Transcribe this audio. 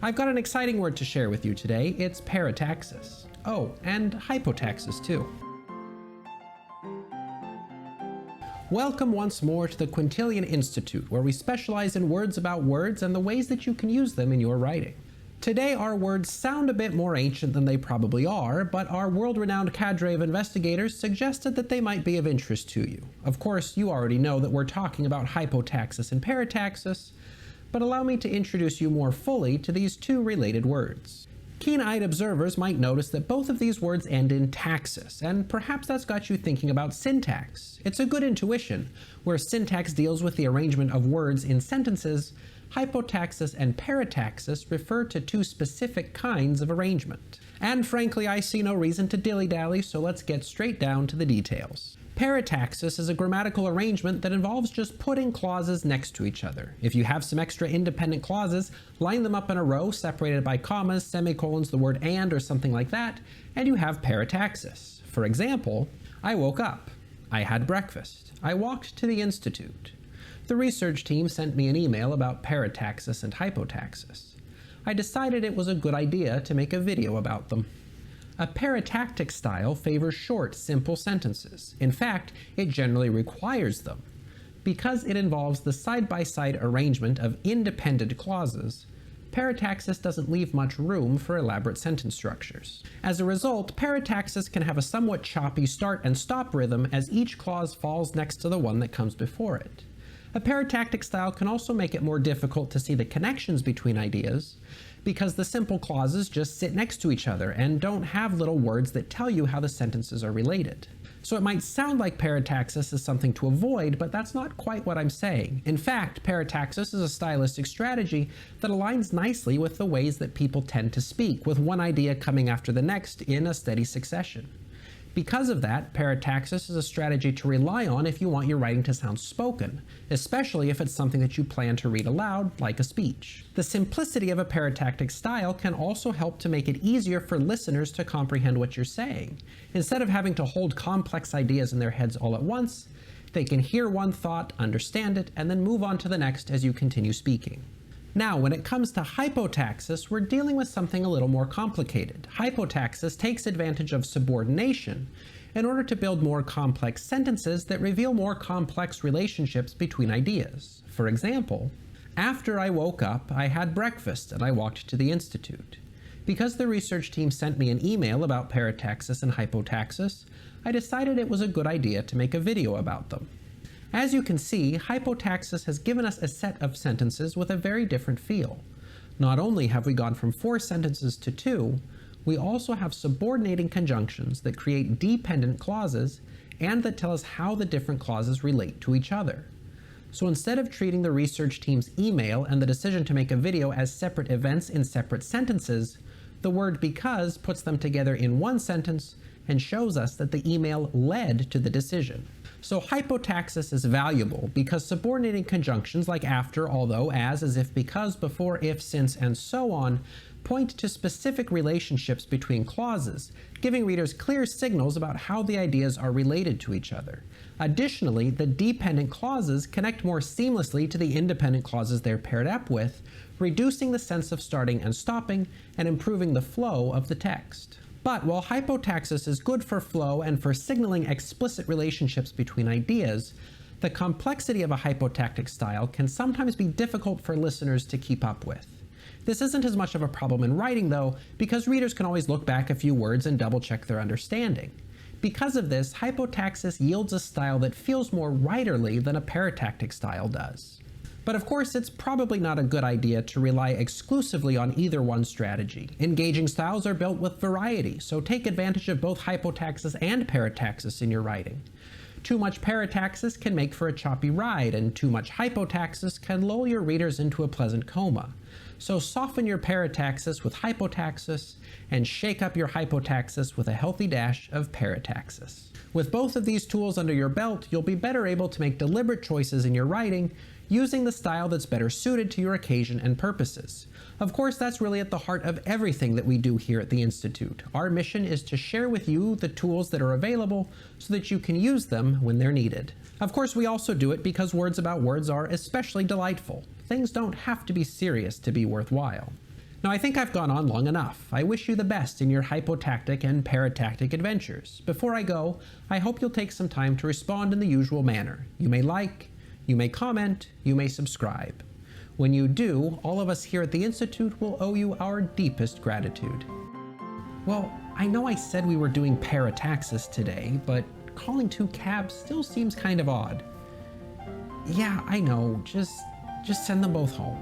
I've got an exciting word to share with you today. It's parataxis. Oh, and hypotaxis too. Welcome once more to the Quintillion Institute, where we specialize in words about words and the ways that you can use them in your writing. Today our words sound a bit more ancient than they probably are, but our world-renowned cadre of investigators suggested that they might be of interest to you. Of course, you already know that we're talking about hypotaxis and parataxis, but allow me to introduce you more fully to these two related words. Keen-eyed observers might notice that both of these words end in taxis, and perhaps that's got you thinking about syntax. It's a good intuition. Where syntax deals with the arrangement of words in sentences, hypotaxis and parataxis refer to two specific kinds of arrangement. And frankly, I see no reason to dilly-dally, so let's get straight down to the details. Parataxis is a grammatical arrangement that involves just putting clauses next to each other. If you have some extra independent clauses, line them up in a row separated by commas, semicolons, the word and, or something like that, and you have parataxis. For example, I woke up. I had breakfast. I walked to the institute. The research team sent me an email about parataxis and hypotaxis. I decided it was a good idea to make a video about them. A paratactic style favors short, simple sentences. In fact, it generally requires them. Because it involves the side-by-side arrangement of independent clauses, parataxis doesn't leave much room for elaborate sentence structures. As a result, parataxis can have a somewhat choppy start and stop rhythm as each clause falls next to the one that comes before it. A paratactic style can also make it more difficult to see the connections between ideas, because the simple clauses just sit next to each other and don't have little words that tell you how the sentences are related. So it might sound like parataxis is something to avoid, but that's not quite what I'm saying. In fact, parataxis is a stylistic strategy that aligns nicely with the ways that people tend to speak, with one idea coming after the next in a steady succession. Because of that, parataxis is a strategy to rely on if you want your writing to sound spoken, especially if it's something that you plan to read aloud, like a speech. The simplicity of a paratactic style can also help to make it easier for listeners to comprehend what you're saying. Instead of having to hold complex ideas in their heads all at once, they can hear one thought, understand it, and then move on to the next as you continue speaking. Now, when it comes to hypotaxis, we're dealing with something a little more complicated. Hypotaxis takes advantage of subordination in order to build more complex sentences that reveal more complex relationships between ideas. For example, after I woke up, I had breakfast and I walked to the institute. Because the research team sent me an email about parataxis and hypotaxis, I decided it was a good idea to make a video about them. As you can see, hypotaxis has given us a set of sentences with a very different feel. Not only have we gone from 4 sentences to 2, we also have subordinating conjunctions that create dependent clauses and that tell us how the different clauses relate to each other. So instead of treating the research team's email and the decision to make a video as separate events in separate sentences, the word because puts them together in one sentence and shows us that the email led to the decision. So hypotaxis is valuable because subordinating conjunctions like after, although, as if, because, before, if, since, and so on point to specific relationships between clauses, giving readers clear signals about how the ideas are related to each other. Additionally, the dependent clauses connect more seamlessly to the independent clauses they're paired up with, reducing the sense of starting and stopping and improving the flow of the text. But while hypotaxis is good for flow and for signaling explicit relationships between ideas, the complexity of a hypotactic style can sometimes be difficult for listeners to keep up with. This isn't as much of a problem in writing, though, because readers can always look back a few words and double-check their understanding. Because of this, hypotaxis yields a style that feels more writerly than a paratactic style does. But of course, it's probably not a good idea to rely exclusively on either one strategy. Engaging styles are built with variety, so take advantage of both hypotaxis and parataxis in your writing. Too much parataxis can make for a choppy ride, and too much hypotaxis can lull your readers into a pleasant coma. So soften your parataxis with hypotaxis, and shake up your hypotaxis with a healthy dash of parataxis. With both of these tools under your belt, you'll be better able to make deliberate choices in your writing, using the style that's better suited to your occasion and purposes. Of course, that's really at the heart of everything that we do here at the Institute. Our mission is to share with you the tools that are available so that you can use them when they're needed. Of course, we also do it because words about words are especially delightful. Things don't have to be serious to be worthwhile. Now I think I've gone on long enough. I wish you the best in your hypotactic and paratactic adventures. Before I go, I hope you'll take some time to respond in the usual manner. You may like, you may comment, you may subscribe. When you do, all of us here at the Institute will owe you our deepest gratitude. Well, I know I said we were doing parataxis today, but calling two cabs still seems kind of odd. Yeah, I know, just send them both home.